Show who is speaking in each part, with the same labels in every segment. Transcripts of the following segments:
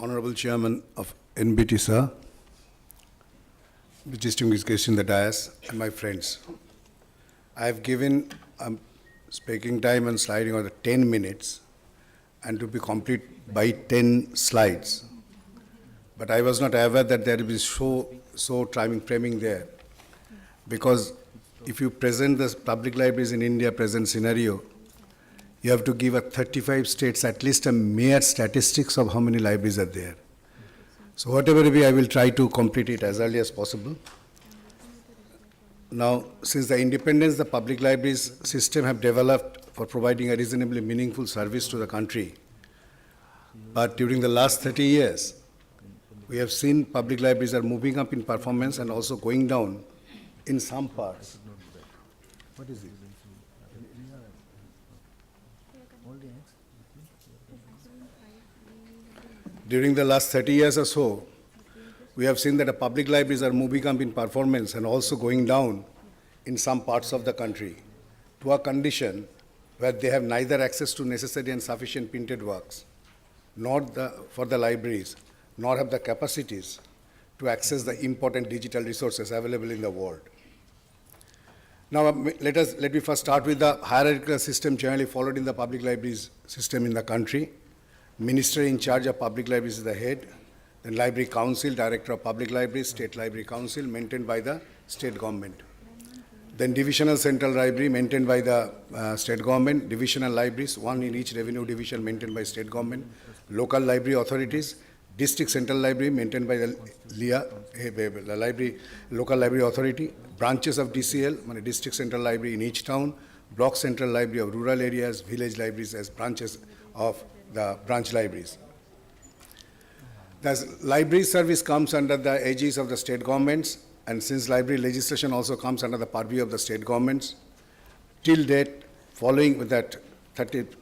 Speaker 1: Honorable Chairman of NBT, sir, distinguished guests in the dais, and my friends. I have given speaking time and sliding on the 10 minutes and to be complete by 10 slides. But I was not aware that there will be so timing framing there. Because if you present the public libraries in India present scenario, you have to give a 35 states at least a mere statistics of how many libraries are there. So whatever it be, I will try to complete it as early as possible. Now, since the independence, the public libraries system have developed for providing a reasonably meaningful service to the country. But during the last 30 years, we have seen public libraries are moving up in performance and also going down in some parts. What is it? During the last 30 years or so, we have seen that the public libraries are moving up in performance and also going down in some parts of the country to a condition where they have neither access to necessary and sufficient printed works, nor for the libraries, nor have the capacities to access the important digital resources available in the world. Now, let me first start with the hierarchical system generally followed in the public libraries system in the country. Minister in charge of public libraries is the head, then Library Council, Director of Public Libraries, State Library Council, maintained by the state government. Then Divisional Central Library, maintained by the state government, divisional libraries, one in each revenue division, maintained by state government, local library authorities, District Central Library, maintained by the LIA, the library, local library authority, branches of DCL, District Central Library in each town, Block Central Library of rural areas, village libraries as branches of the branch libraries. The library service comes under the aegis of the state governments, and since library legislation also comes under the purview of the state governments, till date, following with that,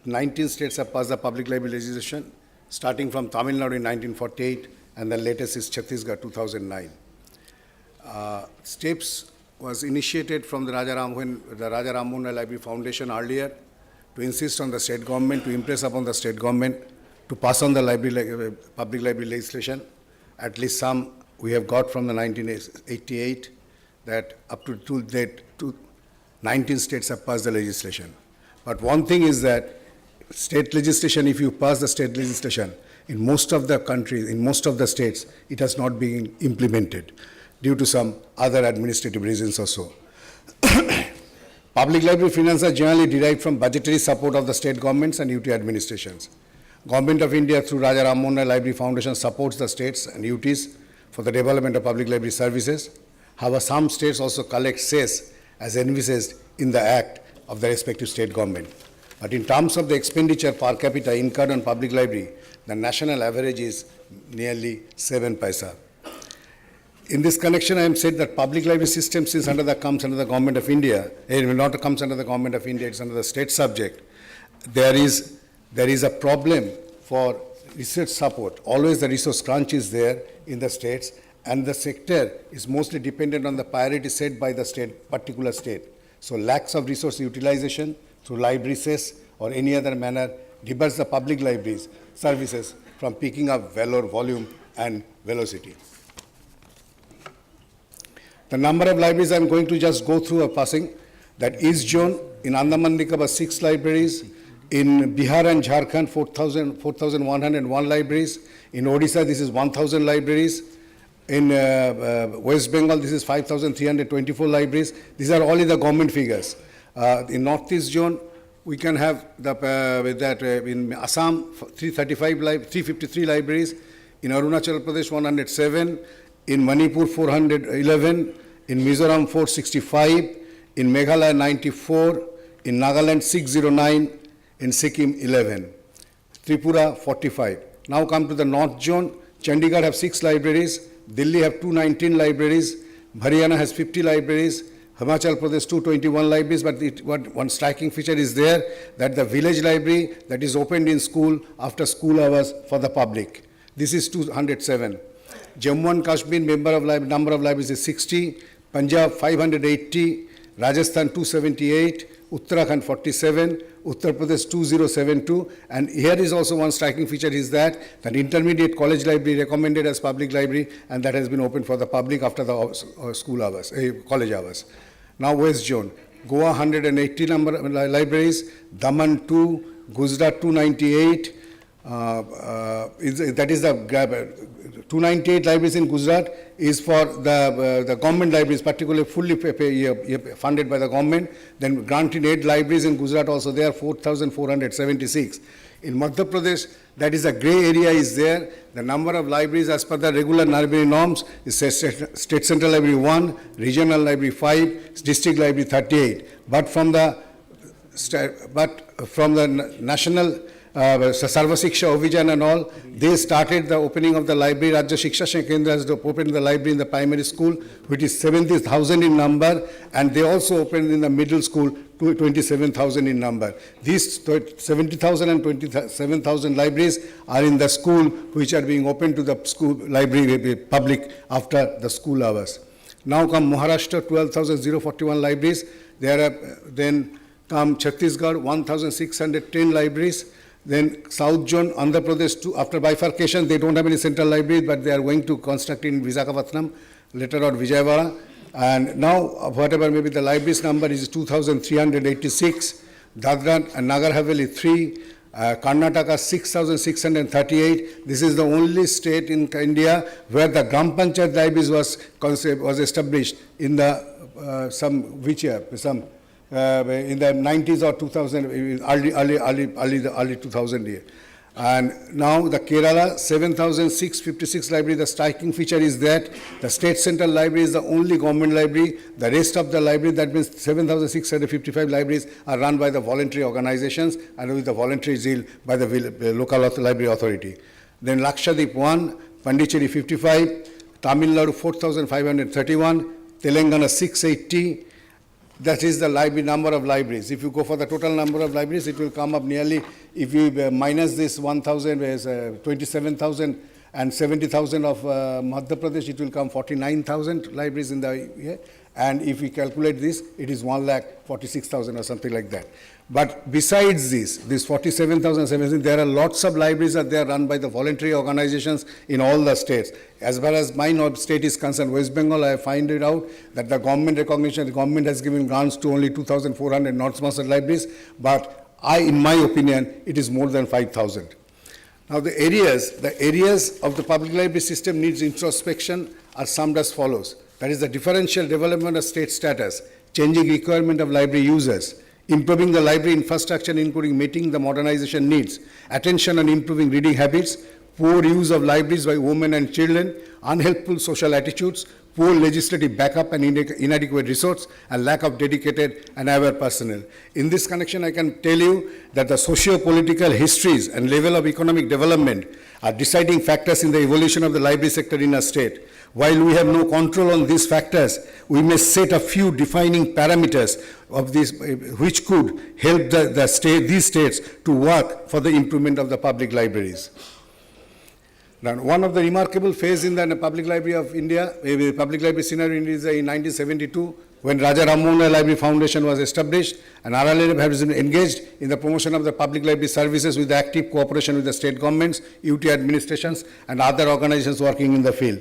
Speaker 1: 19 states have passed the public library legislation, starting from Tamil Nadu in 1948, and the latest is Chhattisgarh, 2009. Steps was initiated from the Raja Ram Mohan Roy Library Foundation earlier to insist on the state government, to impress upon the state government, to pass on the public library legislation. At least some we have got from the 1988, that up to date, 19 states have passed the legislation. But one thing is that state legislation, if you pass the state legislation, in most of the countries, in most of the states, it has not been implemented due to some other administrative reasons also. Public library finance are generally derived from budgetary support of the state governments and UT administrations. Government of India through Raja Ram Mohan Roy Library Foundation supports the states and UTs for the development of public library services. However, some states also collect cess as envisaged in the act of the respective state government. But in terms of the expenditure per capita incurred on public library, the national average is nearly 7 paisa. In this connection, I am said that public library system, since comes under the government of India, it will not comes under the government of India, it's under the state subject. There is a problem for research support. Always the resource crunch is there in the states, and the sector is mostly dependent on the priority set by the state, particular state. So lacks of resource utilization through library cess or any other manner debars the public libraries services from picking up valor, volume, and velocity. The number of libraries I am going to just go through a passing. That East Zone, in Andaman Nicobar, 6 libraries. In Bihar and Jharkhand, 4,101 libraries. In Odisha, this is 1,000 libraries. In West Bengal, this is 5,324 libraries. These are only the government figures. In Northeast Zone, we can have in Assam, 353 libraries. In Arunachal Pradesh, 107. In Manipur, 411, in Mizoram, 465, in Meghalaya, 94, in Nagaland, 609, in Sikkim, 11, Tripura, 45. Now come to the North Zone. Chandigarh have 6 libraries, Delhi have 219 libraries, Haryana has 50 libraries, Himachal Pradesh 221 libraries, but one striking feature is there, that the village library that is opened in school after school hours for the public. This is 207. Jammu and Kashmir number of libraries is 60, Punjab 580, Rajasthan 278, Uttarakhand 47, Uttar Pradesh 2072, and here is also one striking feature is that intermediate college library recommended as public library, and that has been opened for the public after the school hours, college hours. Now West Zone, Goa 180 number libraries, Daman 2, Gujarat 298, that is the 298 libraries in Gujarat is for the government libraries, particularly fully funded by the government. Then granted aid libraries in Gujarat also there, 4,476. In Madhya Pradesh, that is a grey area is there. The number of libraries as per the regular library norms is State Central Library 1, Regional Library 5, District Library 38. But from the national Sarva Shiksha Abhijan and all, they started the opening of the library. Rajya Shiksha Kendra has opened the library in the primary school, which is 70,000 in number, and they also opened in the middle school, 27,000 in number. These 70,000 and 27,000 libraries are in the school, which are being opened to the school library public after the school hours. Now come Maharashtra, 12,041 libraries. There are then come Chhattisgarh, 1,610 libraries. Then South Zone, Andhra Pradesh, after bifurcation, they don't have any central library, but they are going to construct in Visakhapatnam, later on Vijayawada. And now, whatever maybe the libraries number is 2,386, Dadra and Nagar Haveli 3, Karnataka 6,638. This is the only state in India where the Gram Panchayat libraries was established in the in the 90s or 2000, early 2000 year. And now the Kerala, 7,656 library. The striking feature is that the State Central Library is the only government library. The rest of the library, that means 7,655 libraries, are run by the voluntary organizations and with the voluntary zeal by the local library authority. Then Lakshadweep 1, Pondicherry 55, Tamil Nadu 4,531, Telangana 680. That is the library number of libraries. If you go for the total number of libraries, it will come up nearly, if you minus this 1,000, 27,000 and 70,000 of Madhya Pradesh, it will come 49,000 libraries in the year. And if we calculate this, it is 1,46,000 or something like that. But besides this 47,000, there are lots of libraries that they are run by the voluntary organizations in all the states. As far as my state is concerned, West Bengal, I find it out that the government recognition, the government has given grants to only 2,400 not-sponsored libraries, but in my opinion, it is more than 5,000. Now the areas of the public library system needs introspection are summed as follows. That is the differential development of state status, changing requirement of library users, improving the library infrastructure including meeting the modernization needs, attention on improving reading habits, poor use of libraries by women and children, unhelpful social attitudes, poor legislative backup and inadequate resource, and lack of dedicated and aware personnel. In this connection, I can tell you that the socio-political histories and level of economic development are deciding factors in the evolution of the library sector in a state. While we have no control on these factors, we may set a few defining parameters of this, which could help these states to work for the improvement of the public libraries. Now, one of the remarkable phases in the Public Library of India, the Public Library scenario in India is in 1972, when Raja Rammohun Library Foundation was established, and RLLF has been engaged in the promotion of the public library services with active cooperation with the state governments, UT administrations, and other organizations working in the field.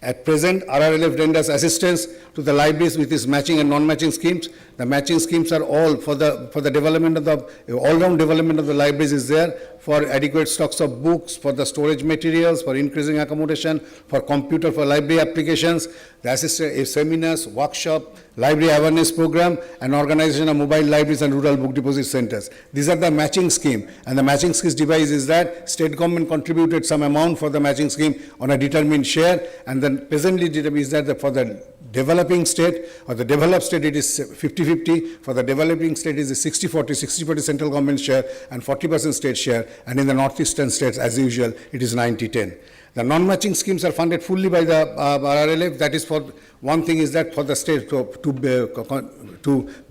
Speaker 1: At present, RRLF renders assistance to the libraries with its matching and non-matching schemes. The matching schemes are all for the development of the all-round development of the libraries is there, for adequate stocks of books, for the storage materials, for increasing accommodation, for computer, for library applications, the assistance seminars, workshop, library awareness program, and organization of mobile libraries and rural book deposit centers. These are the matching scheme, and the matching scheme device is that state government contributed some amount for the matching scheme on a determined share, and then presently is that for the developing state or the developed state it is 50-50, for the developing state it is 60-40 central government share and 40% state share, and in the northeastern states as usual it is 90-10. The non-matching schemes are funded fully by the RRLF. That is for, one thing is that for the state to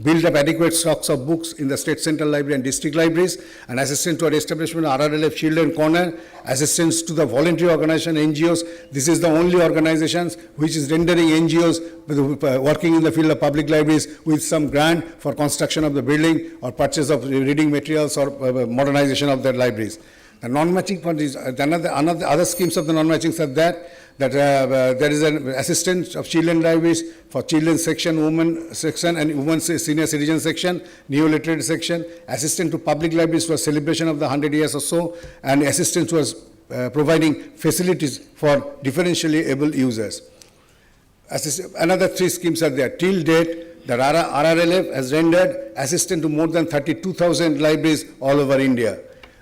Speaker 1: build up adequate stocks of books in the state central library and district libraries, and assistance to our establishment of RRLF Children Corner, assistance to the voluntary organization NGOs. This is the only organizations which is rendering NGOs working in the field of public libraries with some grant for construction of the building or purchase of reading materials or modernization of their libraries. The non-matching fund is other schemes of the non-matching are that there is an assistance of children libraries for children's section, women section, and women's senior citizen section, neo-literate section, assistance to public libraries for celebration of the 100 years or so, and assistance was providing facilities for differentially able users. Another 3 schemes are there. Till date, the RRLF has rendered assistance to more than 32,000 libraries all over India.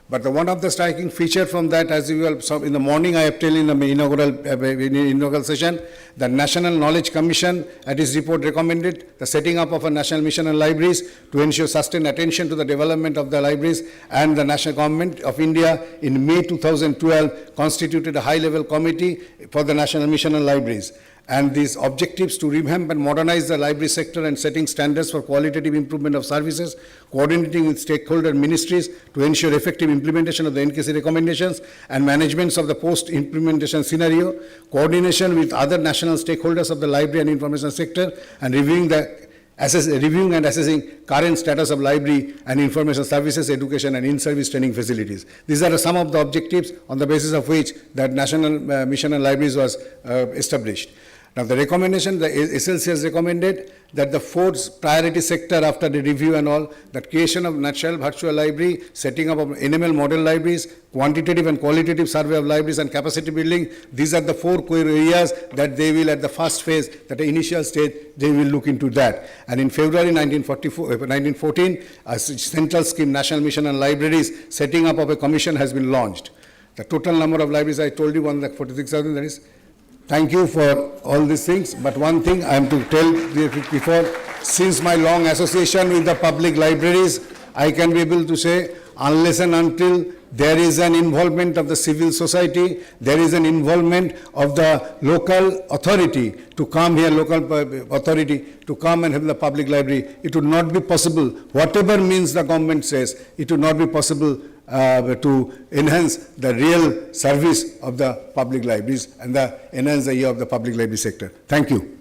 Speaker 1: But one of the striking feature from that, as you will, in the morning I have told in the inaugural session, the National Knowledge Commission at its report recommended the setting up of a national mission on libraries to ensure sustained attention to the development of the libraries, and the National Government of India in May 2012 constituted a high-level committee for the National Mission on Libraries. And these objectives to revamp and modernize the library sector and setting standards for qualitative improvement of services, coordinating with stakeholder ministries to ensure effective implementation of the NKC recommendations and managements of the post-implementation scenario, coordination with other national stakeholders of the library and information sector, and reviewing and assessing current status of library and information services, education, and in-service training facilities. These are some of the objectives on the basis of which that National Mission on Libraries was established. Now, the recommendation, the SLC has recommended that the 4th priority sector after the review and all, that creation of natural virtual library, setting up of NML model libraries, quantitative and qualitative survey of libraries, and capacity building. These are the 4 core areas that they will, at the first phase, at the initial stage, they will look into that. And in February 1914, a central scheme, National Mission on Libraries, setting up of a commission has been launched. The total number of libraries, I told you, 146,000, that is. Thank you for all these things, but one thing I am to tell before, since my long association with the public libraries, I can be able to say, unless and until there is an involvement of the civil society, there is an involvement of the local authority to come here, local authority to come and have the public library, it would not be possible, whatever means the government says, it would not be possible to enhance the real service of the public libraries and enhance the year of the public library sector. Thank you.